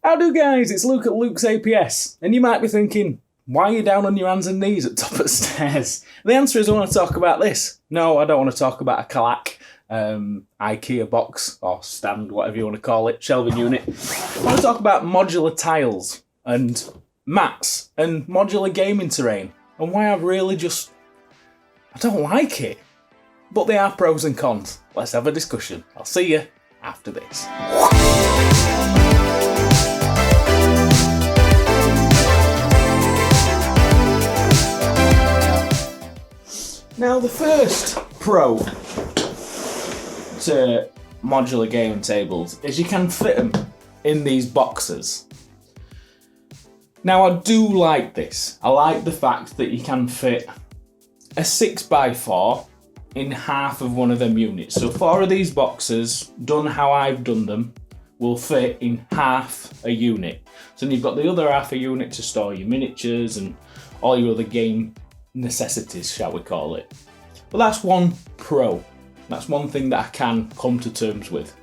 How do guys, it's Luke at Luke's APS, and you might be thinking, why are you down on your hands and knees at top of the stairs? The answer is I want to talk about this. No, I don't want to talk about a Kalak, IKEA box, or stand, whatever you want to call it, shelving unit. I want to talk about modular tiles, and mats, and modular gaming terrain, and why I don't like it. But there are pros and cons. Let's have a discussion. I'll see you after this. Now, the first pro to modular gaming tables is you can fit them in these boxes. Now, I do like this. I like the fact that you can fit a 6x4 in half of one of them units. So 4 of these boxes, done how I've done them, will fit in half a unit. So then you've got the other half a unit to store your miniatures and all your other game necessities, shall we call it. But that's one pro. That's one thing that I can come to terms with.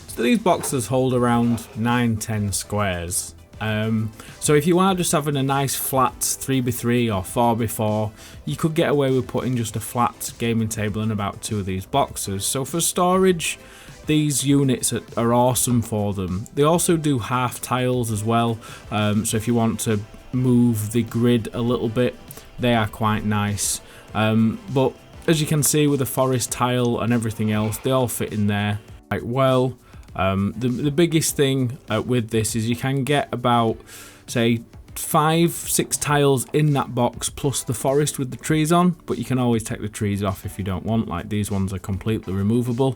So these boxes hold around 9-10 squares. So if you are just having a nice flat 3x3 or 4x4, you could get away with putting just a flat gaming table in about 2 of these boxes. So for storage, these units are awesome for them. They also do half tiles as well, so if you want to move the grid a little bit, they are quite nice. But as you can see with the forest tile and everything else, they all fit in there quite well. The biggest thing with this is you can get about, say, 5-6 tiles in that box plus the forest with the trees on, but you can always take the trees off if you don't want, like these ones are completely removable.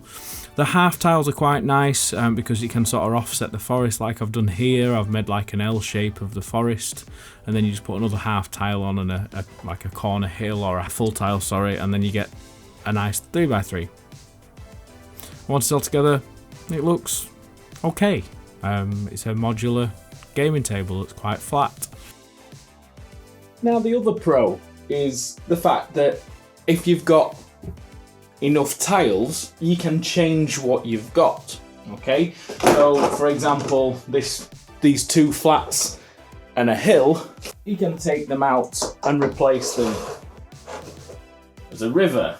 The half tiles are quite nice because you can sort of offset the forest like I've done here. I've made like an L shape of the forest, and then you just put another half tile on and like a corner hill or a full tile, sorry, and then you get a nice 3x3. Once it's all together, it looks okay. It's a modular gaming table that's quite flat. Now, the other pro is the fact that if you've got enough tiles, you can change what you've got. Okay, so for example, these 2 flats and a hill, you can take them out and replace them as a river.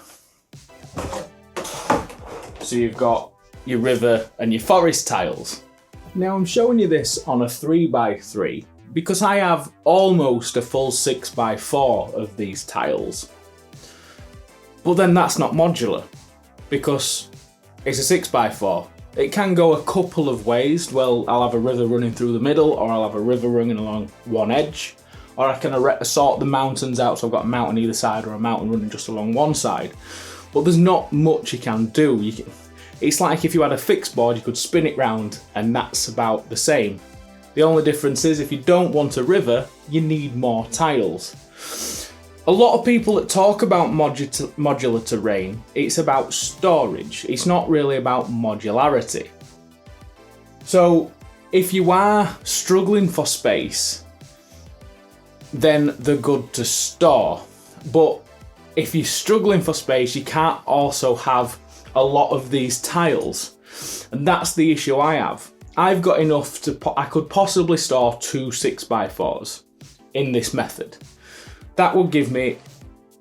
So you've got your river and your forest tiles. Now, I'm showing you this on a 3x3 because I have almost a full 6x4 of these tiles. But then that's not modular because it's a 6x4. It can go a couple of ways. Well, I'll have a river running through the middle, or I'll have a river running along one edge, or I can sort the mountains out, so I've got a mountain either side or a mountain running just along one side. But there's not much you can do. It's like if you had a fixed board, you could spin it round, and that's about the same. The only difference is if you don't want a river, you need more tiles. A lot of people that talk about modular terrain, it's about storage. It's not really about modularity. So if you are struggling for space, then they're good to store. But if you're struggling for space, you can't also have a lot of these tiles, and that's the issue I have. I've got enough I could possibly store 2 6x4s in this method. That would give me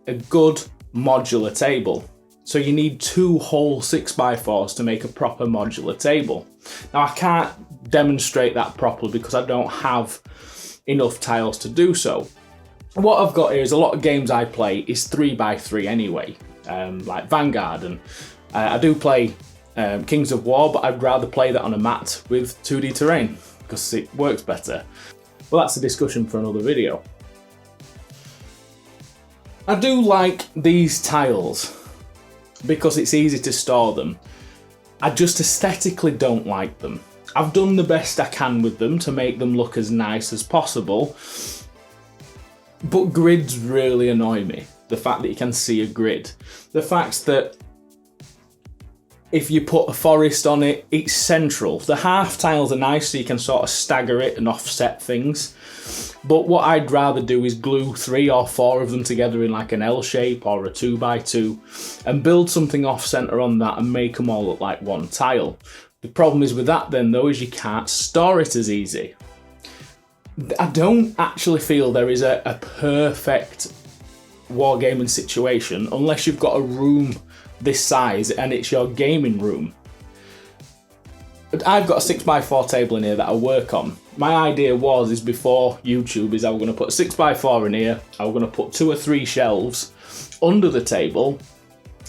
a good modular table. So you need 2 whole 6x4s to make a proper modular table. Now, I can't demonstrate that properly because I don't have enough tiles to do so. What I've got here is a lot of games I play is 3x3 anyway, like Vanguard, and I do play Kings of War, but I'd rather play that on a mat with 2D terrain because it works better. Well, that's a discussion for another video. I do like these tiles because it's easy to store them. I just aesthetically don't like them. I've done the best I can with them to make them look as nice as possible, but grids really annoy me. The fact that you can see a grid. The fact that if you put a forest on it, it's central. The half tiles are nice so you can sort of stagger it and offset things. But what I'd rather do is glue 3 or 4 of them together in like an L shape or a 2x2 and build something off center on that and make them all look like one tile. The problem is with that then though is you can't store it as easy. I don't actually feel there is a perfect wargaming situation unless you've got a room this size and it's your gaming room. I've got a 6x4 table in here that I work on. My idea is before YouTube is I was going to put a 6x4 in here, I was going to put 2 or 3 shelves under the table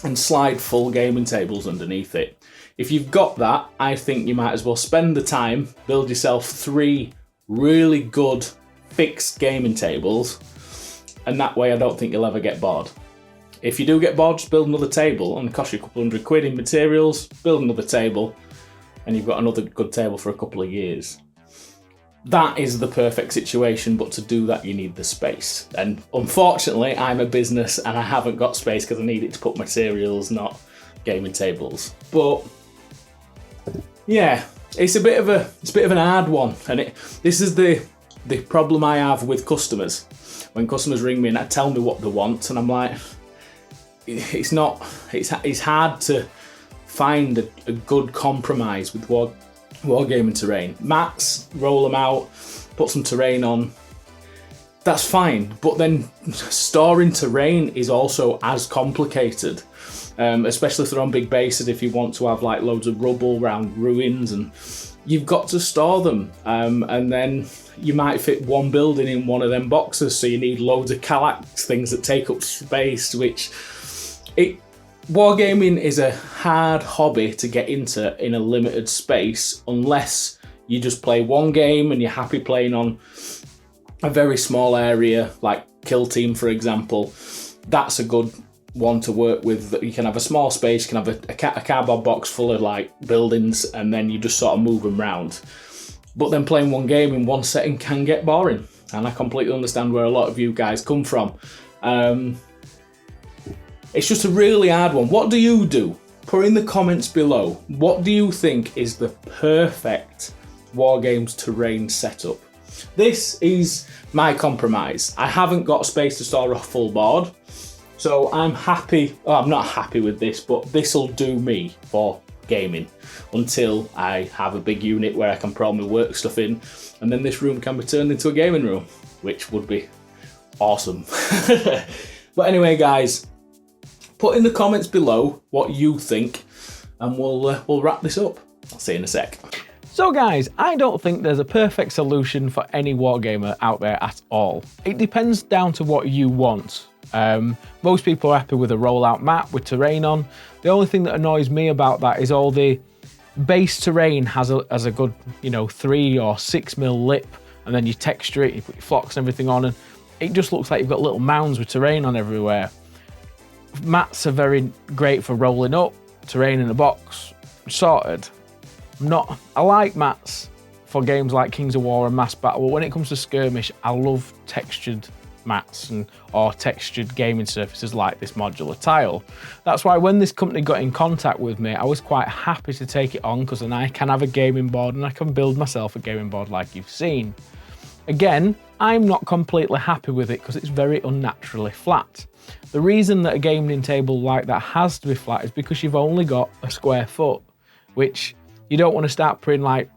and slide full gaming tables underneath it. If you've got that, I think you might as well spend the time, build yourself 3 really good fixed gaming tables, and that way I don't think you'll ever get bored. If you do get bored, just build another table and it costs you a couple £100 in materials, build another table, and you've got another good table for a couple of years. That is the perfect situation, but to do that you need the space. And unfortunately, I'm a business and I haven't got space because I need it to put materials, not gaming tables. But yeah, it's a bit of an hard one, and this is the problem I have with customers. When customers ring me and tell me what they want, and I'm like, it's hard to find a good compromise with wargaming terrain. Mats, roll them out, put some terrain on, that's fine, but then storing terrain is also as complicated, especially if they're on big bases. If you want to have like loads of rubble around ruins, and you've got to store them, and then you might fit one building in one of them boxes, so you need loads of callax, things that take up space, wargaming is a hard hobby to get into in a limited space unless you just play one game and you're happy playing on a very small area, like Kill Team, for example. That's a good one to work with. You can have a small space, you can have a cardboard box full of like buildings, and then you just sort of move them around. But then playing one game in one setting can get boring, and I completely understand where a lot of you guys come from. It's just a really hard one. What do you do? Put in the comments below. What do you think is the perfect Wargames terrain setup? This is my compromise. I haven't got space to store a full board, so I'm happy. Well, I'm not happy with this, but this will do me for gaming until I have a big unit where I can put all my work stuff in, and then this room can be turned into a gaming room, which would be awesome. But anyway, guys, put in the comments below what you think, and we'll wrap this up. I'll see you in a sec. So guys, I don't think there's a perfect solution for any wargamer out there at all. It depends down to what you want. Most people are happy with a rollout map with terrain on. The only thing that annoys me about that is all the base terrain has a good, 3 or 6 mil lip, and then you texture it, you put your flocks and everything on, and it just looks like you've got little mounds with terrain on everywhere. Mats are very great for rolling up, terrain in a box, sorted. I like mats for games like Kings of War and Mass Battle, but when it comes to skirmish, I love textured mats or textured gaming surfaces like this modular tile. That's why when this company got in contact with me, I was quite happy to take it on, because then I can have a gaming board and I can build myself a gaming board like you've seen. Again, I'm not completely happy with it because it's very unnaturally flat. The reason that a gaming table like that has to be flat is because you've only got a square foot, which you don't want to start putting like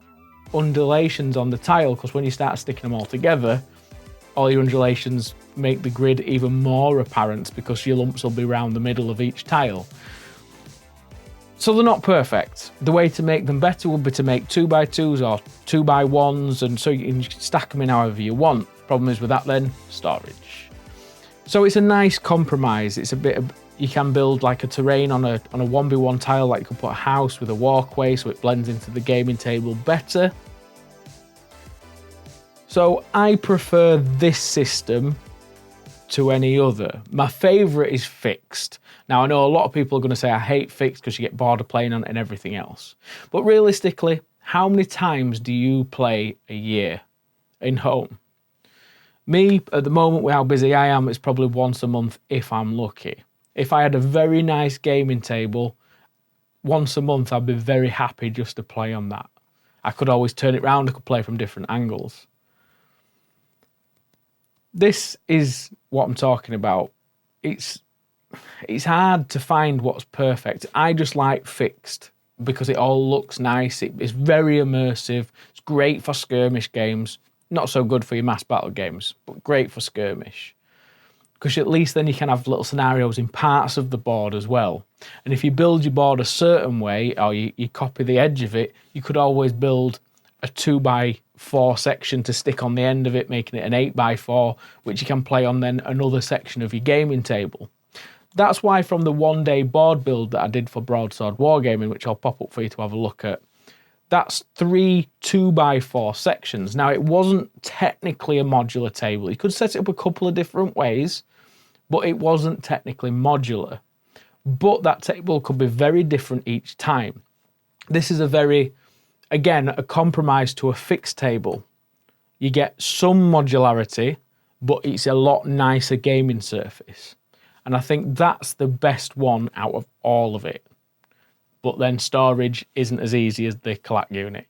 undulations on the tile, because when you start sticking them all together, all your undulations make the grid even more apparent because your lumps will be around the middle of each tile. So they're not perfect. The way to make them better would be to make 2x2s or 2x1s, and so you can stack them in however you want. Problem is with that then, storage. So it's a nice compromise. It's a bit of, you can build like a terrain on a 1x1 tile, like you can put a house with a walkway so it blends into the gaming table better. So I prefer this system to any other. My favourite is fixed. Now I know a lot of people are going to say I hate fixed because you get bored of playing on it and everything else. But realistically, how many times do you play a year in home? Me, at the moment with how busy I am, it's probably once a month if I'm lucky. If I had a very nice gaming table, once a month I'd be very happy just to play on that. I could always turn it round, I could play from different angles. This is what I'm talking about. It's hard to find what's perfect. I just like fixed because it all looks nice. It's very immersive. It's great for skirmish games. Not so good for your mass battle games, but great for skirmish. Because at least then you can have little scenarios in parts of the board as well. And if you build your board a certain way, or you copy the edge of it, you could always build a 2x4 section to stick on the end of it, making it an 8x4, which you can play on then another section of your gaming table. That's why from the one-day board build that I did for Broadsword Wargaming, which I'll pop up for you to have a look at, that's 3 2x4 sections. Now, it wasn't technically a modular table. You could set it up a couple of different ways, but it wasn't technically modular. But that table could be very different each time. This is a very, again, a compromise to a fixed table. You get some modularity, but it's a lot nicer gaming surface. And I think that's the best one out of all of it. But then storage isn't as easy as the Kalak unit.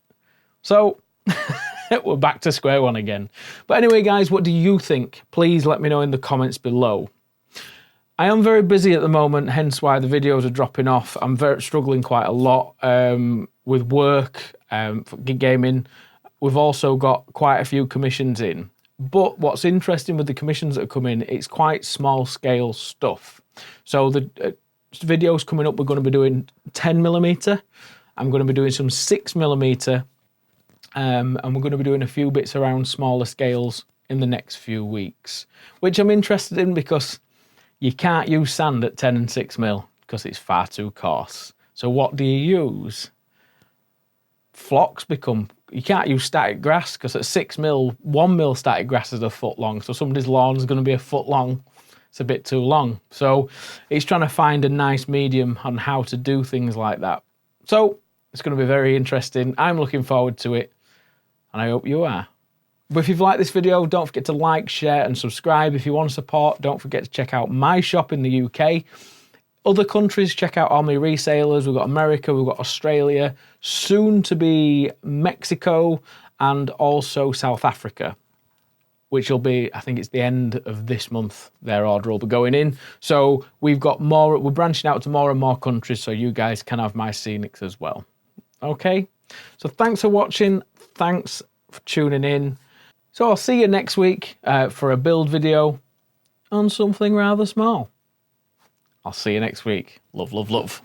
So we're back to square one again. But anyway, guys, what do you think? Please let me know in the comments below. I am very busy at the moment, hence why the videos are dropping off. I'm struggling quite a lot with work, for gaming. We've also got quite a few commissions in. But what's interesting with the commissions that are coming, it's quite small scale stuff. So the videos coming up, we're going to be doing 10mm. I'm going to be doing some 6mm. And we're going to be doing a few bits around smaller scales in the next few weeks, which I'm interested in because you can't use sand at 10 and 6mm because it's far too coarse. So what do you use? Flocks become, you can't use static grass because at 6mm, 1mm static grass is a foot long. So somebody's lawn is going to be a foot long. It's a bit too long. So it's trying to find a nice medium on how to do things like that. So it's going to be very interesting. I'm looking forward to it, and I hope you are. But if you've liked this video, don't forget to like, share, and subscribe. If you want to support, don't forget to check out my shop in the UK. Other countries, check out all my resellers. We've got America, we've got Australia, soon to be Mexico, and also South Africa, which will be, I think it's the end of this month, their order will be going in. So we've got more, we're branching out to more and more countries so you guys can have my scenics as well. Okay, so thanks for watching, thanks for tuning in. So I'll see you next week for a build video on something rather small. I'll see you next week. Love, love, love.